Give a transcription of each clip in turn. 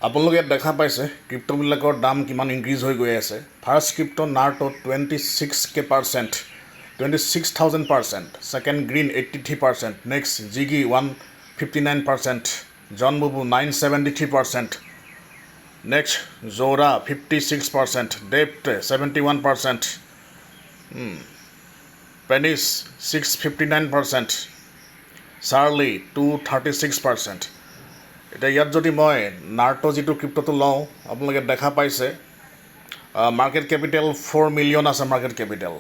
আপোনালোকে ইয়াত দেখা পাইছে ক্ৰিপ্ট'বিলাকৰ দাম কিমান ইনক্ৰিজ হৈ গৈ আছে। ফাৰ্ষ্ট ক্ৰিপ্ট' নাৰ্টো 26K%, 26,000%, ছেকেণ্ড গ্ৰীণ 83%, নেক্সট জিগি 159%, জন বুবু 973%, নেক্সট জোৰা 56%, ডেপ্ট 71%, পেনিছ 659%, চাৰ্লি 236%। এতিয়া ইয়াত যদি মই নাৰ্টো যিটো ক্ৰিপ্ট'টো লওঁ, আপোনালোকে দেখা পাইছে মাৰ্কেট কেপিটেল 4 মিলিয়ন আছে মাৰ্কেট কেপিটেল,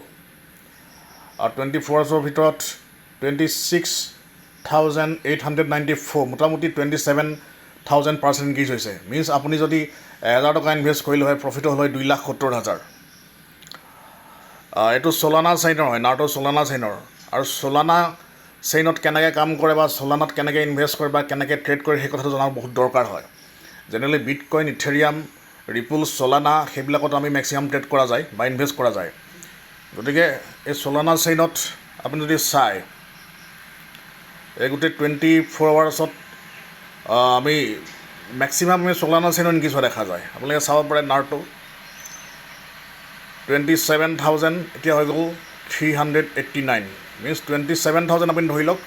আৰু 24 আৱাৰ্ছৰ ভিতৰত 26,894, মোটামুটি 27,000% ইনক্ৰিজ হৈছে। মিনছ আপুনি যদি 1,000 টকা ইনভেষ্ট কৰিলে হয়, প্ৰফিট হ'ল হয় 2,70,000। এইটো চলানা চেইনৰ হয়, নাৰ্টো চলানা চেইনৰ। আৰু চলানা চেইনত কেনেকৈ কাম কৰে বা চলানাত কেনেকৈ ইনভেষ্ট কৰে বা কেনেকৈ ট্ৰেড কৰে সেই কথাটো জনাৰ বহুত দৰকাৰ হয়। জেনেৰেলি বিটকইন, ইথেৰিয়াম, ৰিপুল, চলানা সেইবিলাকত আমি মেক্সিমাম ট্ৰেড কৰা যায় বা ইনভেষ্ট কৰা যায়। গতিকে এই চলানা চেইনত আপুনি যদি চায়, এই গোটেই 24 আৱাৰ্ছত আমি মেক্সিমাম আমি চলানা চেইনত ইনক্ৰিজ হোৱা দেখা যায়। আপোনালোকে চাব পাৰে নাৰ্টো 27,000 এতিয়া হৈ গ'ল 389, মিনছ 27,000 আপুনি ধৰি লওক।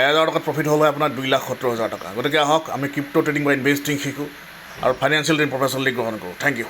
1,000 টকাত প্ৰফিট হ'ল হয় আপোনাৰ 2,70,000 টকা। গতিকে আহক আমি ক্ৰিপ্ট' ট্ৰেডিং বা ইনভেষ্টিং শিকোঁ আৰু ফাইনেন্সিয়েল প্ৰফেচনেলি গ্ৰহণ কৰোঁ। Thank U.